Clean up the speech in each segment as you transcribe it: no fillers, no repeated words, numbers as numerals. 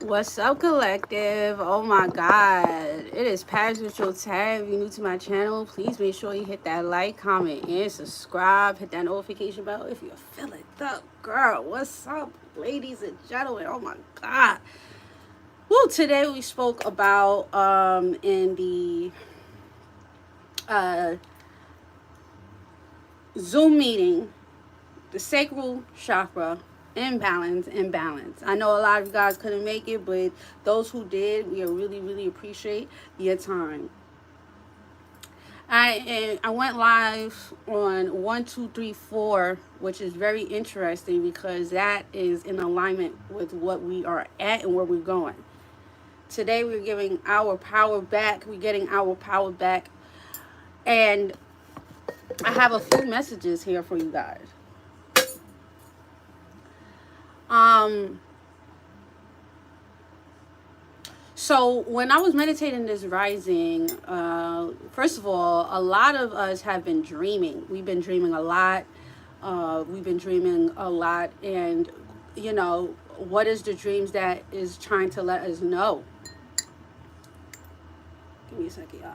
What's up, collective? Oh my god, it is Spiritual Tab. If you're new to my channel, please make sure you hit that like, comment, and subscribe. Hit that notification bell if you're feeling the girl. What's up, ladies and gentlemen? Oh my god. Well, today we spoke about in the Zoom meeting, the sacral chakra imbalance. I know a lot of you guys couldn't make it, but those who did, we really appreciate your time. I went live on 1, 2, 3, 4, which is very interesting because that is in alignment with what we are at and where we're going. Today we're giving our power back. We're getting our power back, and I have a few messages here for you guys. So when I was meditating this rising, first of all, a lot of us have been dreaming. We've been dreaming a lot. And you know, what is the dreams that is trying to let us know? Give me a second, y'all.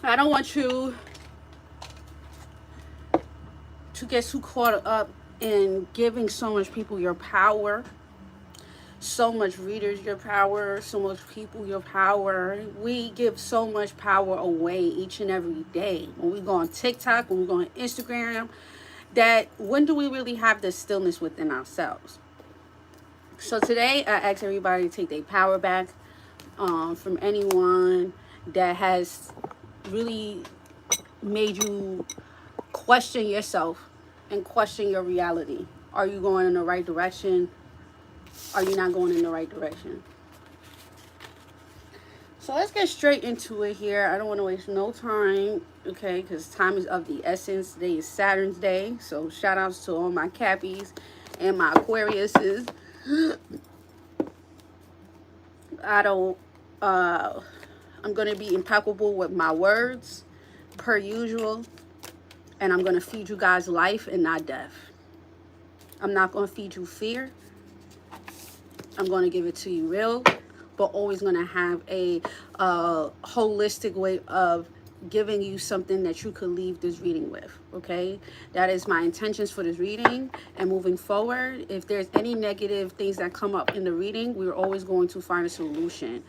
I don't want you to get too caught up in giving so much people your power, so much readers your power, so much people your power. We give so much power away each and every day. When we go on TikTok, when we go on Instagram, that when do we really have this stillness within ourselves? So today I ask everybody to take their power back from anyone that has really made you question yourself and question your reality. Are you going in the right direction? Are you not going in the right direction? So let's get straight into it here. I don't want to waste no time, okay, because time is of the essence. Today is Saturn's Day, so shout outs to all my Cappies and my Aquariuses. I'm going to be impeccable with my words, per usual. And I'm going to feed you guys life and not death. I'm not going to feed you fear. I'm going to give it to you real, but always going to have a holistic way of giving you something that you could leave this reading with, okay? That is my intentions for this reading. And moving forward, if there's any negative things that come up in the reading, we're always going to find a solution,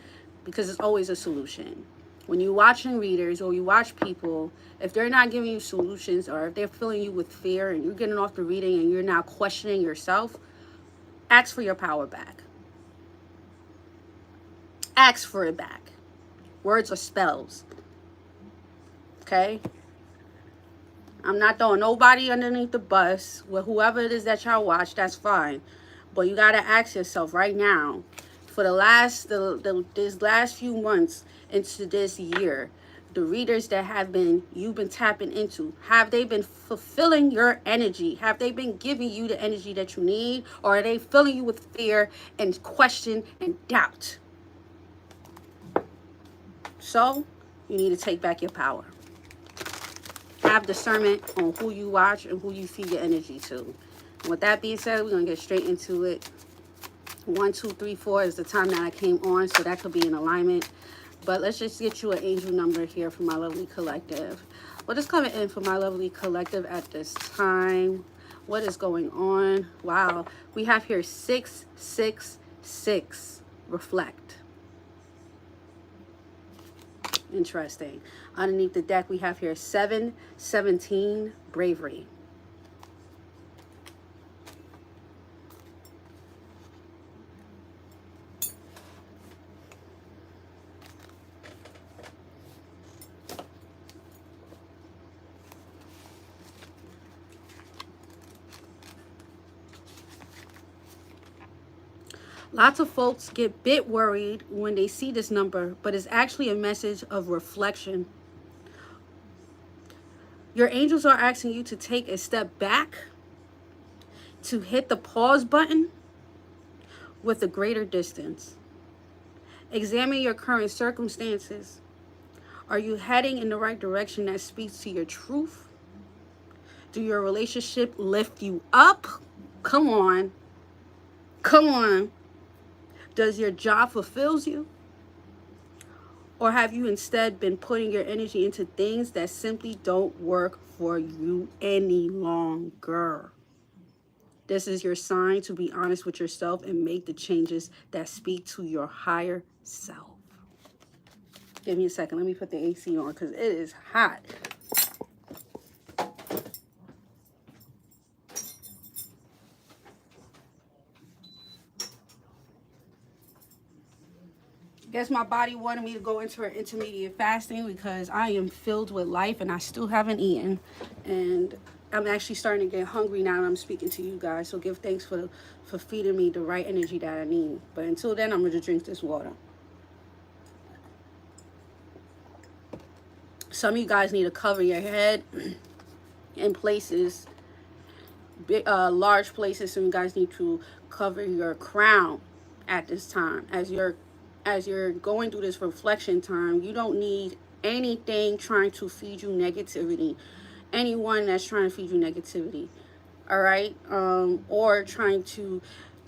because it's always a solution. When you're watching readers or you watch people, if they're not giving you solutions, or if they're filling you with fear and you're getting off the reading and you're now questioning yourself, ask for your power back. Ask for it back. Words are spells. Okay? I'm not throwing nobody underneath the bus. With whoever it is that y'all watch, that's fine. But you got to ask yourself right now, for these last few months into this year, the readers that you've been tapping into, have they been fulfilling your energy? Have they been giving you the energy that you need? Or are they filling you with fear and question and doubt? So you need to take back your power. Have discernment on who you watch and who you feed your energy to. And with that being said, we're going to get straight into it. 1, 2, 3, 4 is the time that I came on, so that could be in alignment. But let's just get you an angel number here for my lovely collective. What is coming in for my lovely collective at this time? What is going on? Wow. We have here 666. Reflect. Interesting. Underneath the deck, we have here 717. Bravery. Lots of folks get a bit worried when they see this number, but it's actually a message of reflection. Your angels are asking you to take a step back, to hit the pause button with a greater distance. Examine your current circumstances. Are you heading in the right direction that speaks to your truth? Do your relationship lift you up? Come on. Come on. Does your job fulfills you? Or have you instead been putting your energy into things that simply don't work for you any longer? This is your sign to be honest with yourself and make the changes that speak to your higher self. Give me a second. Let me put the AC on because it is hot. Guess my body wanted me to go into an intermediate fasting because I am filled with life and I still haven't eaten. And I'm actually starting to get hungry now and I'm speaking to you guys. So give thanks for feeding me the right energy that I need. But until then, I'm going to drink this water. Some of you guys need to cover your head in places, large places. Some of you guys need to cover your crown at this time. As you're going through this reflection time, you don't need anything trying to feed you negativity. Anyone that's trying to feed you negativity, all right? Or trying to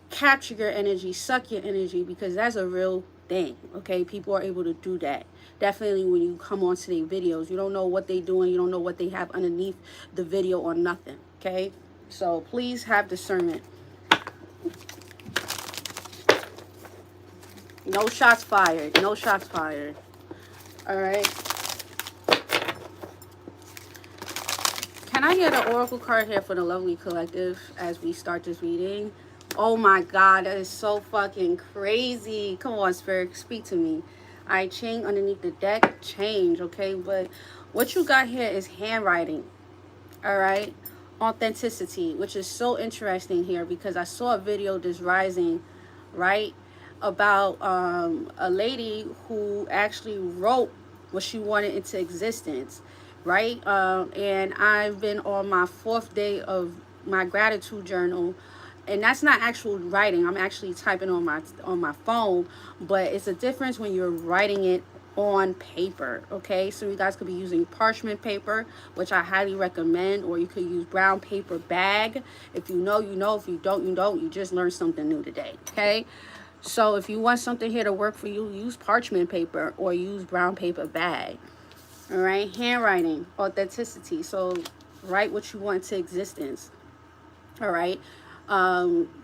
capture your energy, suck your energy, because that's a real thing, okay? People are able to do that. Definitely when you come onto their videos, you don't know what they're doing, you don't know what they have underneath the video or nothing, okay? So please have discernment. No shots fired. No shots fired. All right. Can I get an oracle card here for the lovely collective as we start this reading? Oh my God, that is so fucking crazy. Come on, Spirit, speak to me. All right, chain underneath the deck, change, okay? But what you got here is handwriting, all right? Authenticity, which is so interesting here because I saw a video this rising, right? About a lady who actually wrote what she wanted into existence, right? And I've been on my 4th day of my gratitude journal, and that's not actual writing. I'm actually typing on my phone, but it's a difference when you're writing it on paper, okay? So you guys could be using parchment paper, which I highly recommend, or you could use brown paper bag. If you know, you know. If you don't, you don't. You just learned something new today, okay? So if you want something here to work for you, use parchment paper or use brown paper bag. All right, handwriting, authenticity. So write what you want to existence. All right.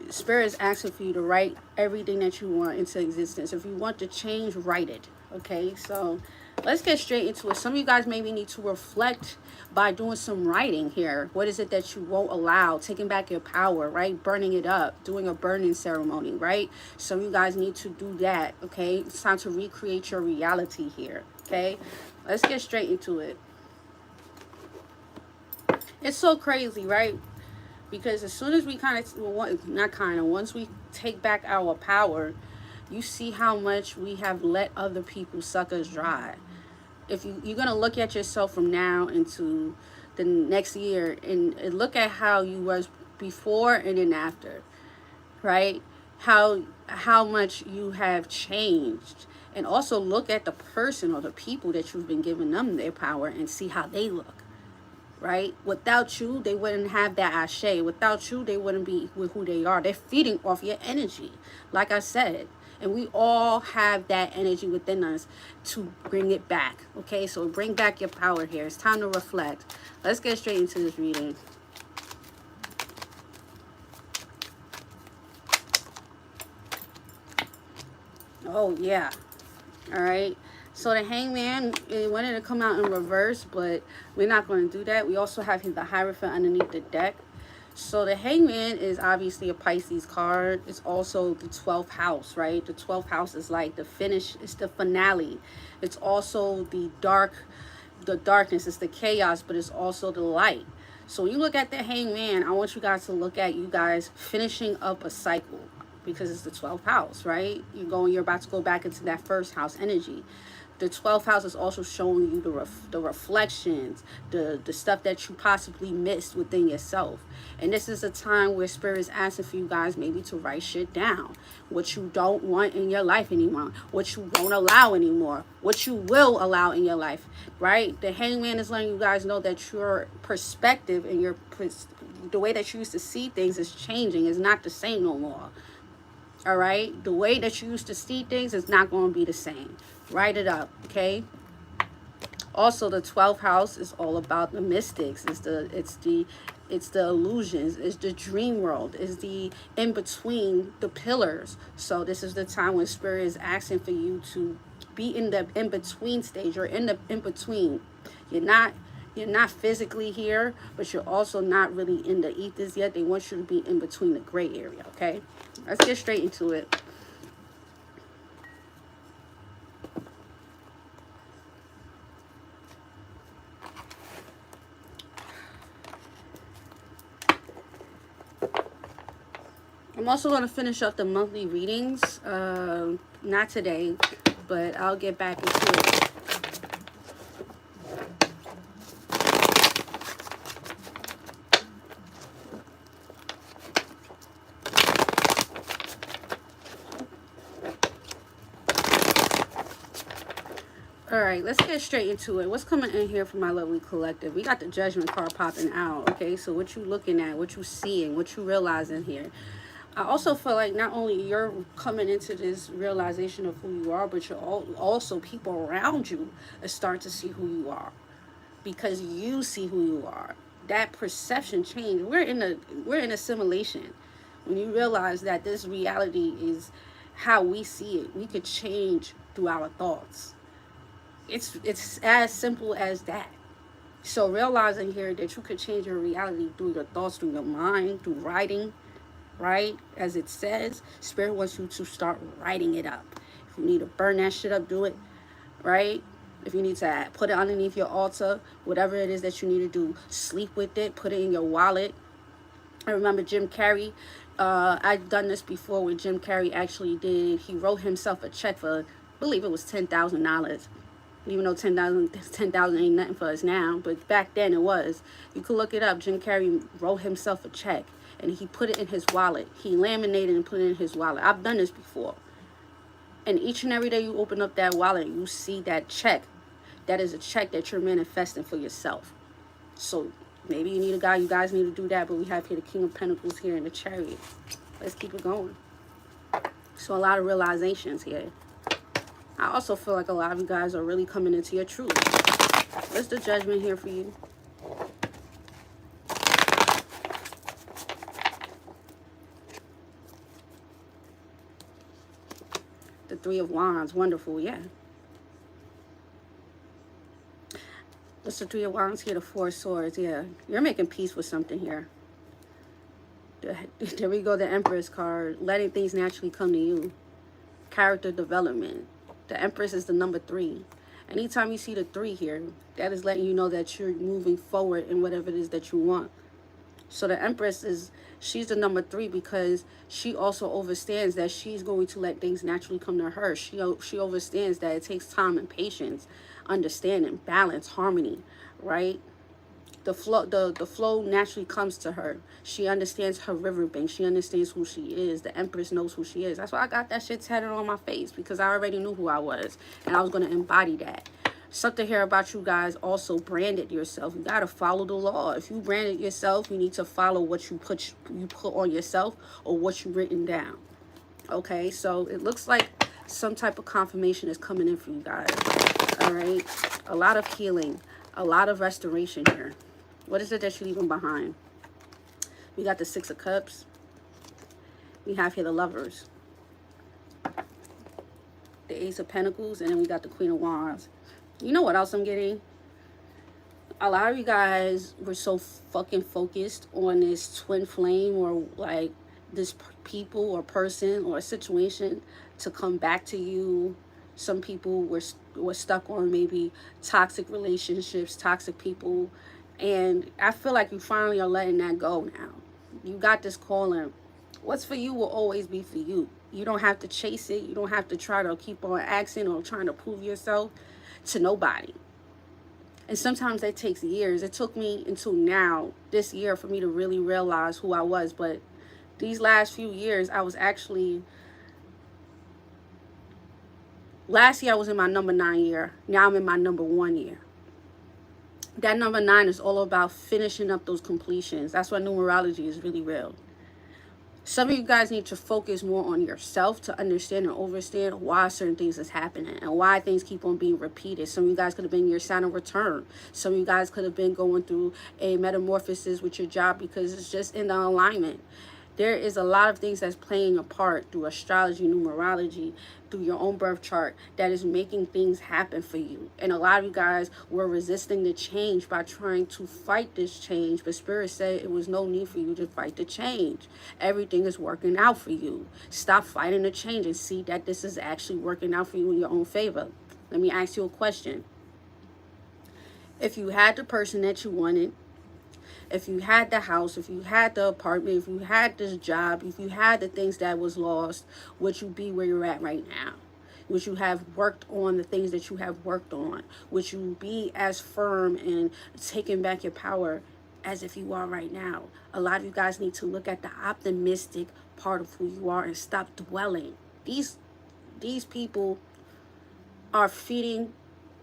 Spirit is asking for you to write everything that you want into existence. If you want to change, write it. Okay, so let's get straight into it. Some of you guys maybe need to reflect by doing some writing here. What is it that you won't allow? Taking back your power, right? Burning it up, doing a burning ceremony, right? Some of you guys need to do that, okay? It's time to recreate your reality here, okay? Let's get straight into it. It's so crazy, right? Because as soon as we once we take back our power, you see how much we have let other people suck us dry. If you're going to look at yourself from now into the next year and look at how you was before and then after, right? How much you have changed. And also look at the person or the people that you've been giving them their power and see how they look, right? Without you, they wouldn't have that ashe. Without you, they wouldn't be with who they are. They're feeding off your energy, like I said. And we all have that energy within us to bring it back, okay? So bring back your power here. It's time to reflect. Let's get straight into this reading. Oh, yeah. All right. So the Hangman, it wanted to come out in reverse, but we're not going to do that. We also have the Hierophant underneath the deck. So the Hangman is obviously a Pisces card. It's also the 12th house, right? The 12th house is like the finish. It's the finale. It's also the darkness. It's the chaos, but it's also the light. So when you look at the Hangman, I want you guys to look at you guys finishing up a cycle because it's the 12th house, right? You're about to go back into that first house energy. The 12th house is also showing you the reflections, the stuff that you possibly missed within yourself. And this is a time where Spirit is asking for you guys maybe to write shit down. What you don't want in your life anymore. What you won't allow anymore. What you will allow in your life, right? The Hangman is letting you guys know that your perspective and the way that you used to see things is changing. It's not the same no more. All right? The way that you used to see things is not going to be the same. Write it up, okay? Also, the 12th house is all about the mystics. It's the illusions. It's the dream world. It's the in between the pillars. So this is the time when spirit is asking for you to be in the in between stage, or in the in between. You're not physically here, but you're also not really in the ethers yet. They want you to be in between the gray area. Okay, let's get straight into it. I'm also going to finish up the monthly readings. Not today, but I'll get back into it. All right, let's get straight into it. What's coming in here for my lovely collective? We got the Judgment card popping out. Okay, so what you looking at, what you seeing, what you realizing here. I also feel like not only you're coming into this realization of who you are, but you're also people around you start to see who you are, because you see who you are. That perception change. We're in assimilation. When you realize that this reality is how we see it, we could change through our thoughts. It's as simple as that. So realizing here that you could change your reality through your thoughts, through your mind, through writing. Right? As it says, spirit wants you to start writing it up. If you need to burn that shit up, do it. Right? If you need to put it underneath your altar, whatever it is that you need to do, sleep with it, put it in your wallet. I remember Jim Carrey. I've done this before where Jim Carrey actually did. He wrote himself a check for, I believe it was $10,000. Even though 10,000 ain't nothing for us now, but back then it was. You could look it up. Jim Carrey wrote himself a check, and he put it in his wallet. He laminated and put it in his wallet. I've done this before. And each and every day you open up that wallet, you see that check. That is a check that you're manifesting for yourself. So maybe you need a guy. You guys need to do that. But we have here the King of Pentacles here in the Chariot. Let's keep it going. So a lot of realizations here. I also feel like a lot of you guys are really coming into your truth. What's the Judgment here for you? The Three of Wands. Wonderful, yeah. What's the Three of Wands here? The Four of Swords, yeah. You're making peace with something here. There we go, the Empress card. Letting things naturally come to you. Character development. The Empress is the number 3. Anytime you see the 3 here, that is letting you know that you're moving forward in whatever it is that you want. So the Empress she's the number 3 because she also understands that she's going to let things naturally come to her. She understands that it takes time and patience, understanding, balance, harmony, right? The flow naturally comes to her. She understands her riverbank. She understands who she is. The Empress knows who she is. That's why I got that shit tatted on my face, because I already knew who I was, and I was going to embody that. Something here about you guys also branded yourself. You got to follow the law. If you branded yourself, you need to follow what you put on yourself, or what you written down. Okay, so it looks like some type of confirmation is coming in for you guys. All right, a lot of healing, a lot of restoration here. What is it that you're leaving behind? We got the Six of Cups. We have here the Lovers. The Ace of Pentacles. And then we got the Queen of Wands. You know what else I'm getting? A lot of you guys were so fucking focused on this twin flame, or like this people or person or situation to come back to you. Some people were stuck on maybe toxic relationships, toxic people. And I feel like you finally are letting that go now. You got this calling. What's for you will always be for you. You don't have to chase it. You don't have to try to keep on asking or trying to prove yourself to nobody. And sometimes that takes years. It took me until now, this year, for me to really realize who I was. But these last few years, I was actually... Last year, I was in my number 9 year. Now I'm in my number 1 year. That number 9 is all about finishing up those completions. That's why numerology is really real. Some of you guys need to focus more on yourself to understand and understand why certain things is happening and why things keep on being repeated. Some of you guys could have been your sign of return. Some of you guys could have been going through a metamorphosis with your job because it's just in the alignment. There is a lot of things that's playing a part through astrology, numerology, through your own birth chart that is making things happen for you. And a lot of you guys were resisting the change by trying to fight this change. But Spirit said it was no need for you to fight the change. Everything is working out for you. Stop fighting the change and see that this is actually working out for you in your own favor. Let me ask you a question. If you had the person that you wanted, if you had the house, if you had the apartment, if you had this job, if you had the things that was lost, would you be where you're at right now? Would you have worked on the things that you have worked on? Would you be as firm and taking back your power as if you are right now? A lot of you guys need to look at the optimistic part of who you are and stop dwelling. These people are feeding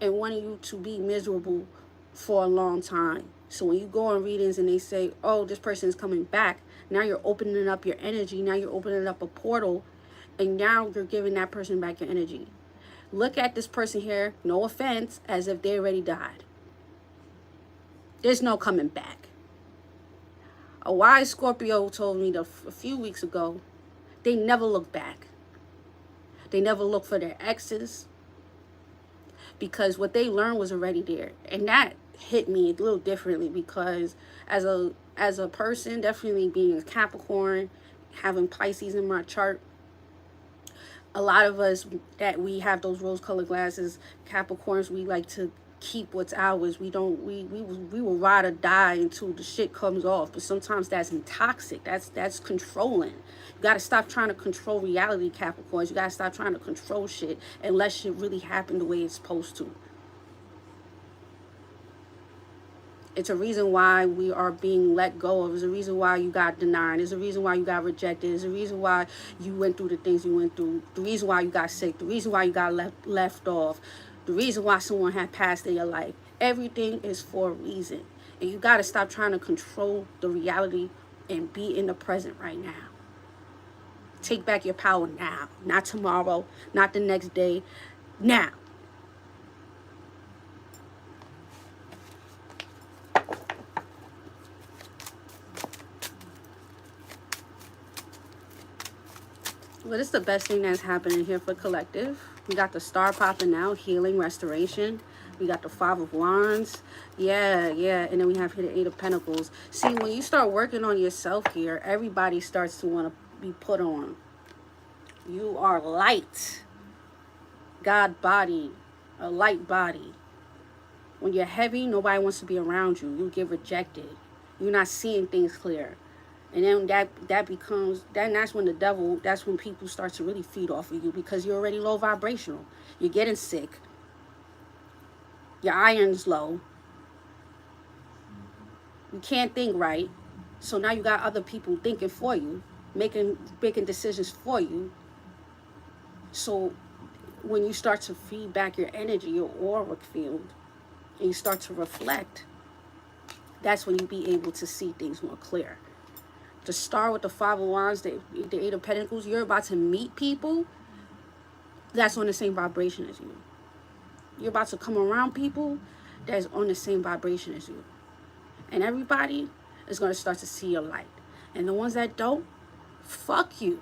and wanting you to be miserable for a long time. So when you go on readings and they say, oh, this person is coming back, now you're opening up your energy. Now you're opening up a portal, and now you're giving that person back your energy. Look at this person here, no offense, as if they already died. There's no coming back. A wise Scorpio told me a few weeks ago, they never look back. They never look for their exes, because what they learned was already there. And that hit me a little differently, because as a person, definitely being a Capricorn, having Pisces in my chart, a lot of us that we have those rose-colored glasses, Capricorns, we like to keep what's ours. We will ride or die until the shit comes off. But sometimes that's toxic. That's controlling. You got to stop trying to control reality, Capricorns. You got to stop trying to control shit and let shit really happen the way it's supposed to. It's a reason why we are being let go of. There's a reason why you got denied. There's a reason why you got rejected. There's a reason why you went through the things you went through. The reason why you got sick. The reason why you got left off. The reason why someone had passed in your life. Everything is for a reason. And you got to stop trying to control the reality and be in the present right now. Take back your power now. Not tomorrow. Not the next day. Now. What is the best thing that's happening here for collective? We got the star popping out, healing, restoration. We got the 5 of Wands. Yeah. And then we have here the 8 of Pentacles. See, when you start working on yourself here, everybody starts to want to be put on. You are light. God body. A light body. When you're heavy, nobody wants to be around you. You get rejected. You're not seeing things clear. And then that's when the devil, that's when people start to really feed off of you, because you're already low vibrational. You're getting sick. Your iron's low. You can't think right. So now you got other people thinking for you, making decisions for you. So when you start to feed back your energy, your aura field, and you start to reflect, that's when you be able to see things more clear. The star with the 5 of Wands, the 8 of Pentacles, you're about to meet people that's on the same vibration as you. You're about to come around people that's on the same vibration as you. And everybody is going to start to see your light. And the ones that don't, fuck you.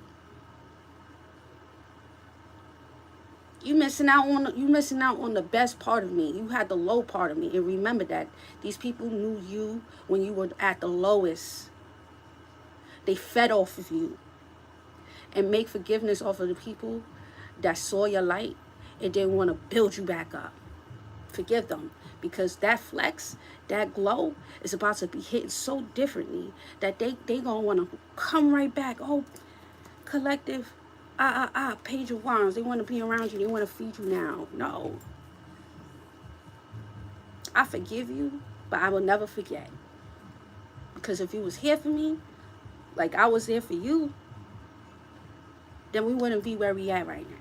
You missing out on the best part of me. You had the low part of me. And remember that these people knew you when you were at the lowest. They fed off of you. And make forgiveness off of the people that saw your light and didn't want to build you back up. Forgive them. Because that flex, that glow is about to be hitting so differently that they going to want to come right back. Oh, collective, Page of Wands. They want to be around you. They want to feed you now. No. I forgive you, but I will never forget. Because if you was here for me, like I was there for you, then we wouldn't be where we at right now.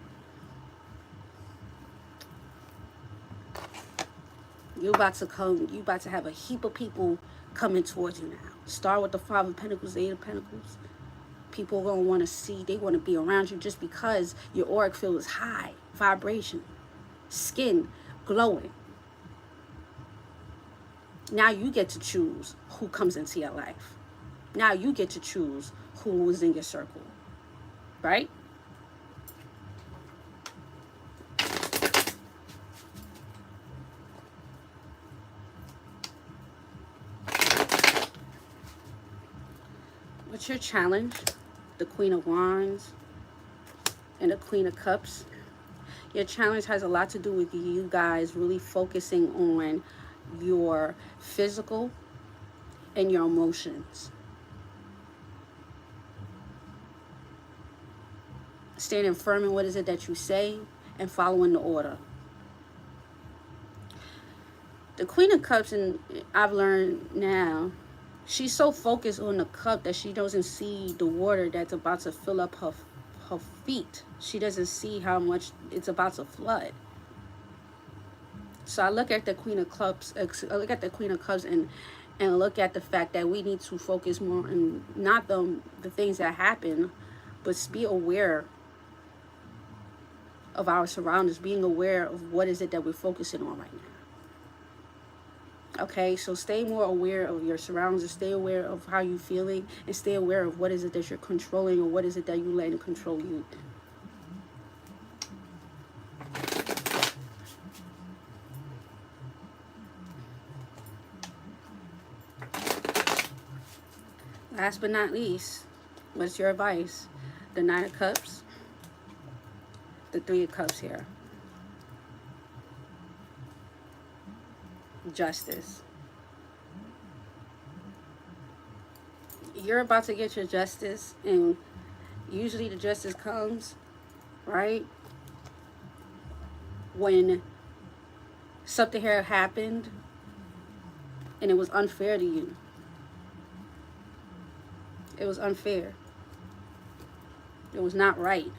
You about to have a heap of people coming towards you now. Start with the 5 of Pentacles, the 8 of Pentacles. People are going to want to see, they want to be around you just because your auric field is high vibration, skin glowing. Now you get to choose who comes into your life. Now you get to choose who is in your circle, right? What's your challenge? The Queen of Wands and the Queen of Cups. Your challenge has a lot to do with you guys really focusing on your physical and your emotions. Standing firm in what is it that you say and following the order. The Queen of Cups, and I've learned now, she's so focused on the cup that she doesn't see the water that's about to fill up her feet. She doesn't see how much it's about to flood. So I look at the Queen of Cups, I look at the Queen of Cups and look at the fact that we need to focus more on not the things that happen, but be aware of our surroundings, being aware of what is it that we're focusing on right now. Okay, so stay more aware of your surroundings, stay aware of how you're feeling, and stay aware of what is it that you're controlling or what is it that you letting control you. Last but not least, what's your advice? The Nine of Cups, the Three of Cups here. Justice. You're about to get your justice, and usually the justice comes, right, when something here happened and it was unfair to you. It was unfair. It was not right.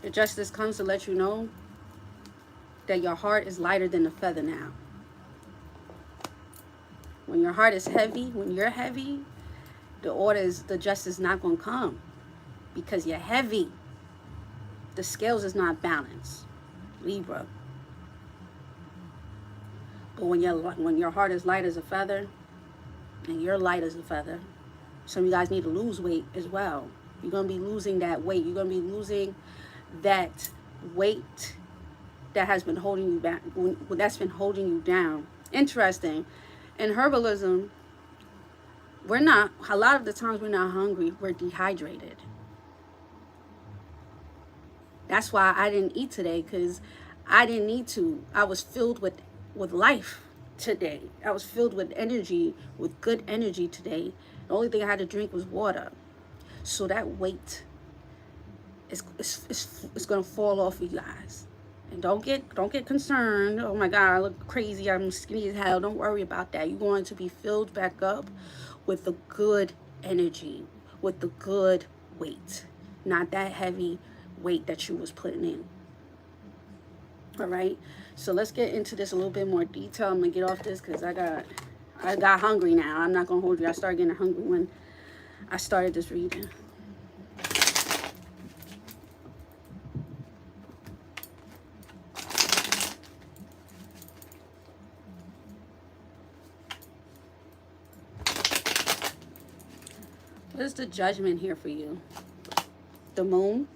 The justice comes to let you know that your heart is lighter than a feather now. When your heart is heavy, when you're heavy, the justice is not going to come because you're heavy. The scales is not balanced, Libra. But when your heart is light as a feather, and you're light as a feather, some of you guys need to lose weight as well. You're going to be losing that weight. You're going to be losing that weight that has been holding you back, that's been holding you down. Interesting. In herbalism, a lot of the times we're not hungry, we're dehydrated. That's why I didn't eat today, because I didn't need to. I was filled with life today. I was filled with energy, with good energy today. The only thing I had to drink was water. So that weight is going to fall off of you guys. And don't get concerned. Oh my God, I look crazy. I'm skinny as hell. Don't worry about that. You're going to be filled back up with the good energy, with the good weight, not that heavy weight that you was putting in. All right. So let's get into this a little bit more detail. I'm gonna get off this because I got hungry now. I'm not gonna hold you. I started getting hungry when I started this reading. What is the Judgment here for you? The Moon.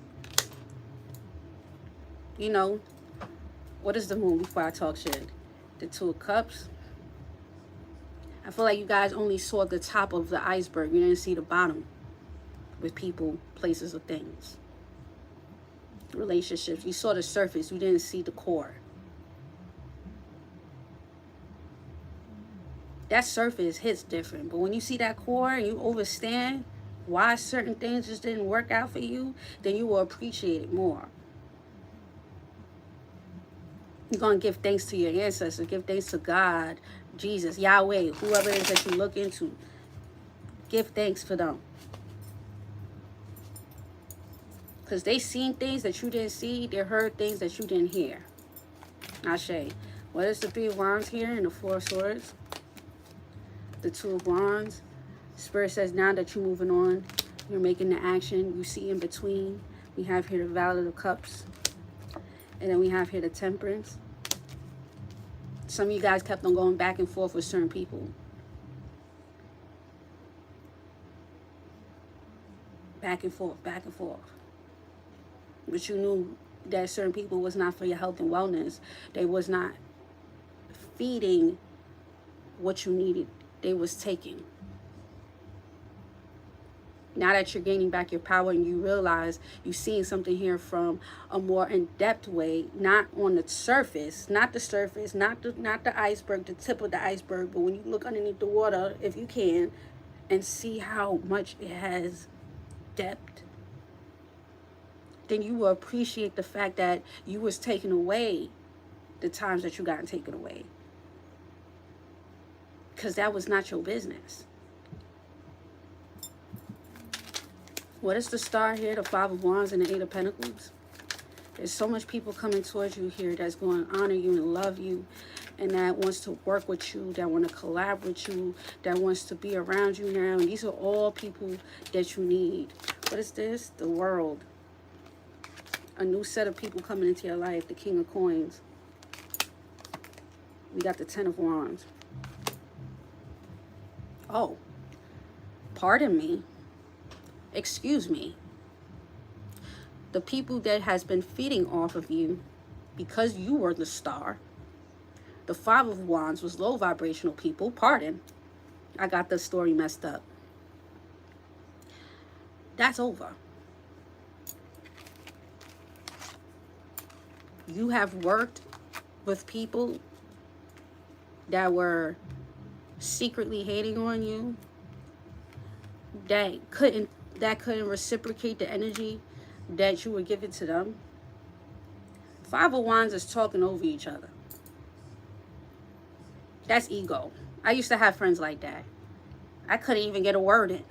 You know, what is the Moon before I talk shit? The Two of Cups. I feel like you guys only saw the top of the iceberg. You didn't see the bottom with people, places, or things. Relationships. You saw the surface. You didn't see the core. That surface hits different. But when you see that core and you understand why certain things just didn't work out for you, then you will appreciate it more. You're going to give thanks to your ancestors. Give thanks to God, Jesus, Yahweh, whoever it is that you look into. Give thanks for them. Because they seen things that you didn't see. They heard things that you didn't hear. Ashe. What is the Three of Wands here and the Four of Swords? The Two of Wands. Spirit says now that you're moving on, you're making the action. You see in between. We have here the Valley of Cups. And then we have here the Temperance. Some of you guys kept on going back and forth with certain people. Back and forth, back and forth. But you knew that certain people was not for your health and wellness. They was not feeding what you needed. They was taking. Now that you're gaining back your power and you realize you're seeing something here from a more in-depth way, not on the surface, not the surface, not the iceberg, the tip of the iceberg, but when you look underneath the water, if you can, and see how much it has depth, then you will appreciate the fact that you was taken away the times that you got taken away. Because that was not your business. What is the star here? The Five of Wands and the Eight of Pentacles. There's so much people coming towards you here that's going to honor you and love you, and that wants to work with you, that want to collab with you, that wants to be around you now. And these are all people that you need. What is this? The World. A new set of people coming into your life. The King of Coins. We got the Ten of Wands. Oh, pardon me. Excuse me. The people that has been feeding off of you because you were the star. The Five of Wands was low vibrational people. Pardon. I got the story messed up. That's over. You have worked with people that were secretly hating on you, that couldn't reciprocate the energy that you were giving to them. Five of Wands is talking over each other. That's ego. I used to have friends like that. I couldn't even get a word in.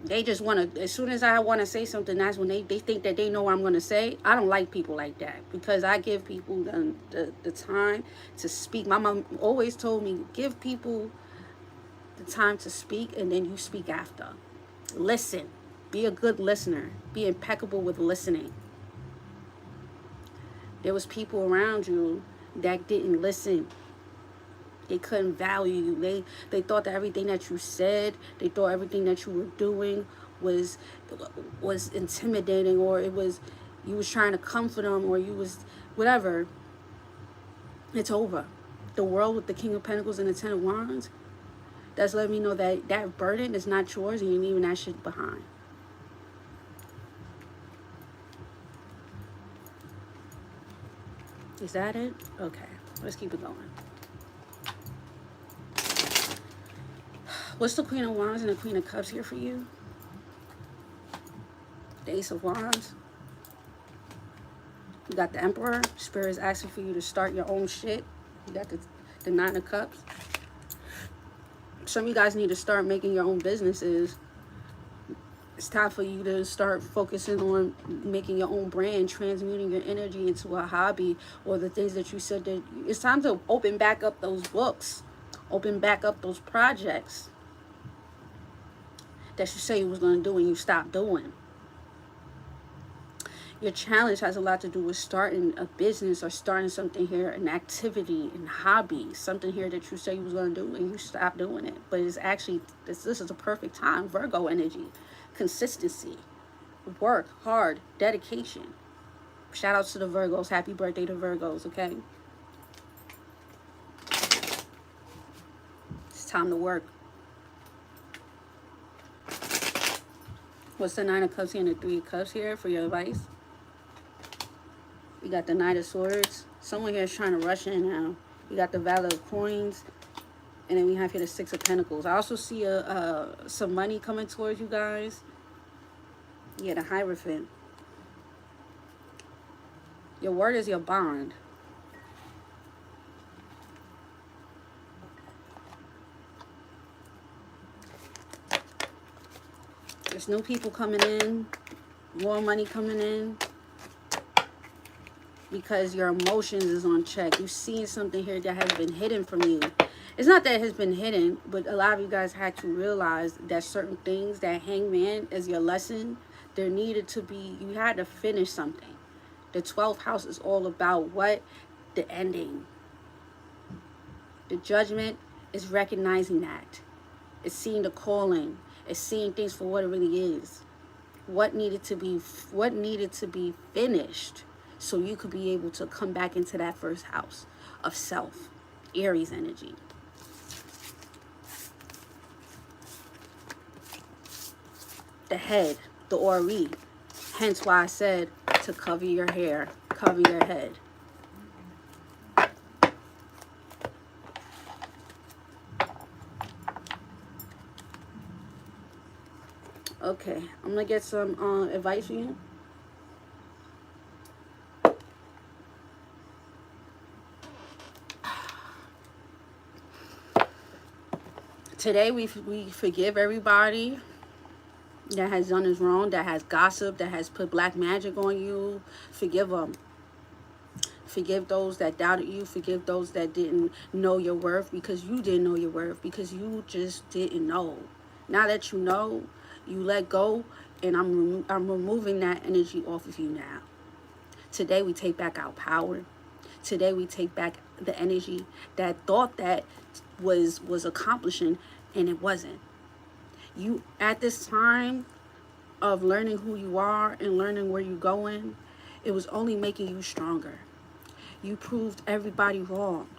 They just want to, as soon as I want to say something, that's when they think that they know what I'm going to say. I don't like people like that, because I give people the time to speak. My mom always told me, give people the time to speak, and then you speak after. Listen. Be a good listener. Be impeccable with listening. There was people around you that didn't listen. They couldn't value you. They thought that everything that you said, they thought everything that you were doing was intimidating, or it was, you was trying to comfort them, or you was whatever. It's over. The World with the King of Pentacles and the Ten of Wands, that's letting me know that that burden is not yours, and you're leaving that shit behind. Is that it? Okay, let's keep it going. What's the Queen of Wands and the Queen of Cups here for you? The Ace of Wands. You got the Emperor. Spirit is asking for you to start your own shit. You got the Nine of Cups. Some of you guys need to start making your own businesses. It's time for you to start focusing on making your own brand, transmuting your energy into a hobby, or the things that you said that it's time to open back up those books, open back up those projects that you say you was going to do and you stopped doing. Your challenge has a lot to do with starting a business, or starting something here, an activity, an hobby, something here that you say you was going to do and you stopped doing it. But it's actually, this is a perfect time. Virgo energy, consistency, work hard, dedication. Shout out to the Virgos. Happy birthday to Virgos, okay? It's time to work. What's the Nine of Cups here and the Three of Cups here for your advice? You got the Knight of Swords. Someone here is trying to rush in now. You got the Valley of Coins. And then we have here the Six of Pentacles. I also see some money coming towards you guys. Yeah, the Hierophant. Your word is your bond. There's new people coming in. More money coming in. Because your emotions is on check. You're seeing something here that has been hidden from you. It's not that it has been hidden, but a lot of you guys had to realize that certain things, that hangman is your lesson. There needed to be, you had to finish something. The 12th house is all about what? The ending. The judgment is recognizing that. It's seeing the calling. It's seeing things for what it really is. What needed to be finished so you could be able to come back into that first house of self. Aries energy. The head, the ori. Hence why I said to cover your hair, cover your head. Okay, I'm gonna get some advice for you. Today we forgive everybody that has done us wrong, that has gossiped, that has put black magic on you. Forgive them. Forgive those that doubted you. Forgive those that didn't know your worth, because you didn't know your worth, because you just didn't know. Now that you know, you let go, and I'm removing that energy off of you now. Today we take back our power. Today we take back the energy that thought that was accomplishing, and it wasn't. You, at this time of learning who you are and learning where you're going, it was only making you stronger. You proved everybody wrong.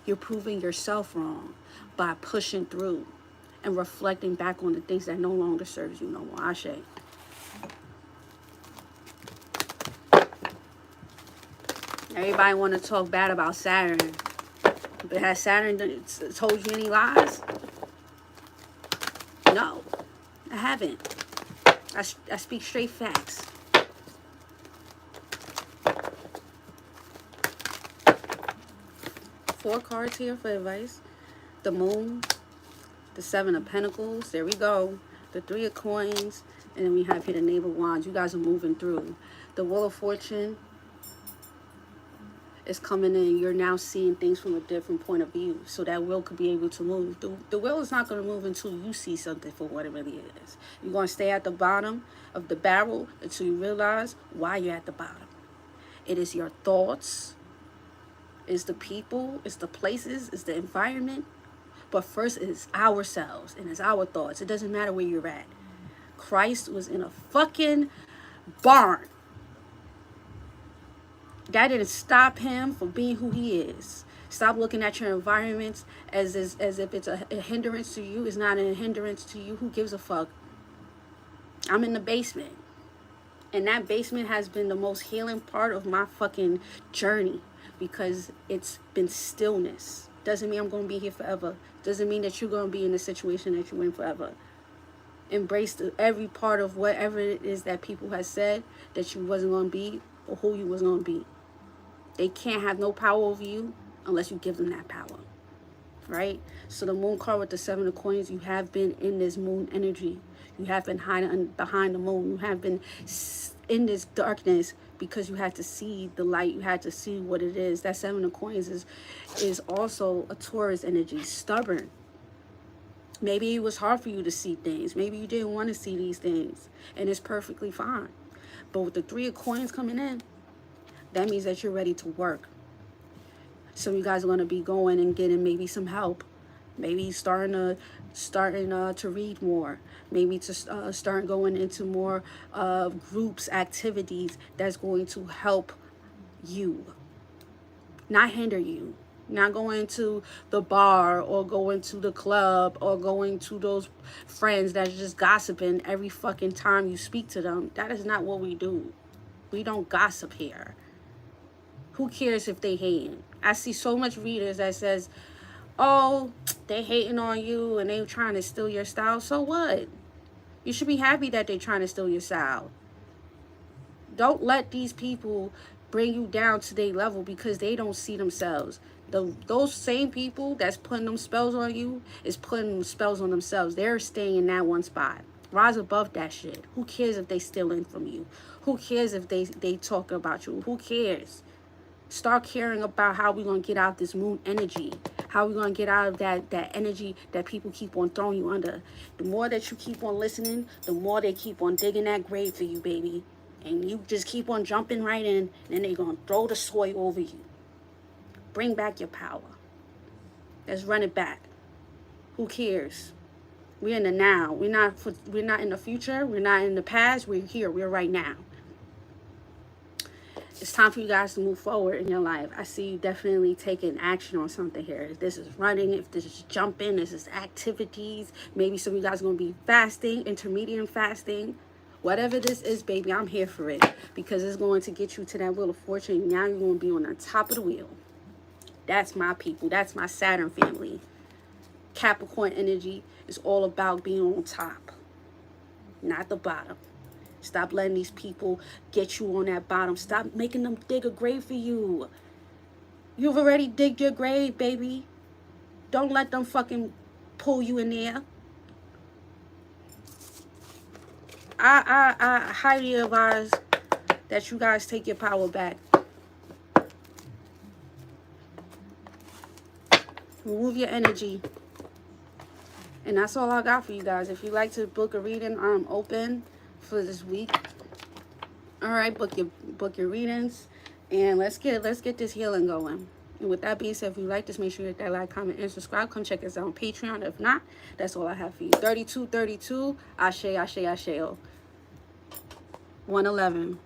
You're proving yourself wrong by pushing through and reflecting back on the things that no longer serves you no more. Ashe. Everybody want to talk bad about Saturn. But has Saturn told you any lies? No, I haven't. I speak straight facts. Four cards here for advice. The Moon, the Seven of Pentacles, there we go. The Three of Coins, and then we have here the Knave of Wands. You guys are moving through. The Wheel of Fortune is coming in. You're now seeing things from a different point of view, so that will could be able to move. The wheel is not going to move until you see something for what it really is. You're going to stay at the bottom of the barrel until you realize why you're at the bottom. It is your thoughts, it's the people, it's the places, it's the environment, but first it's ourselves and it's our thoughts. It doesn't matter where you're at. Christ was in a fucking barn. That didn't stop him from being who he is. Stop looking at your environments as if it's a hindrance to you. It's not a hindrance to you. Who gives a fuck? I'm in the basement. And that basement has been the most healing part of my fucking journey, because it's been stillness. Doesn't mean I'm going to be here forever. Doesn't mean that you're going to be in the situation that you're in forever. Embrace every part of whatever it is that people have said that you wasn't going to be, or who you was going to be. They can't have no power over you unless you give them that power, right? So the Moon card with the Seven of Coins, you have been in this moon energy. You have been hiding behind the moon. You have been in this darkness because you had to see the light. You had to see what it is. That Seven of Coins is also a Taurus energy, stubborn. Maybe it was hard for you to see things. Maybe you didn't want to see these things, and it's perfectly fine. But with the Three of Coins coming in, that means that you're ready to work. So you guys are going to be going and getting maybe some help. Maybe starting to read more. Maybe to start going into more groups, activities that's going to help you, not hinder you. Not going to the bar or going to the club or going to those friends that's just gossiping every fucking time you speak to them. That is not what we do. We don't gossip here. Who cares if they hating? I see so much readers that says, oh, they hating on you and they trying to steal your style. So what? You should be happy that they trying to steal your style. Don't let these people bring you down to their level because they don't see themselves. Those same people that's putting them spells on you is putting them spells on themselves. They're staying in that one spot. Rise above that shit. Who cares if they stealing from you? Who cares if they talk about you? Who cares? Start caring about how we're going to get out this moon energy. How are we going to get out of that energy that people keep on throwing you under? The more that you keep on listening, the more they keep on digging that grave for you, baby. And you just keep on jumping right in, and then they're going to throw the soil over you. Bring back your power. Let's run it back. Who cares? We're in the now. We're not in the future. We're not in the past. We're here. We're right now. It's time for you guys to move forward in your life. I see you definitely taking action on something here. If this is running, if this is jumping, this is activities. Maybe some of you guys are going to be fasting, intermediate fasting. Whatever this is, baby, I'm here for it. Because it's going to get you to that wheel of fortune. Now you're going to be on the top of the wheel. That's my people. That's my Saturn family. Capricorn energy is all about being on top, not the bottom. Stop letting these people get you on that bottom. Stop making them dig a grave for you. You've already digged your grave, baby. Don't let them fucking pull you in there. I highly advise that you guys take your power back. Remove your energy. And that's all I got for you guys. If you'd like to book a reading, I'm open for this week. All right, book your readings, and let's get this healing going. And with that being said, if you like this, make sure you hit that like, comment, and subscribe. Come check us out on Patreon. If not, that's all I have for you. 3232, 𝖎𝖓𝖋𝖔, 111.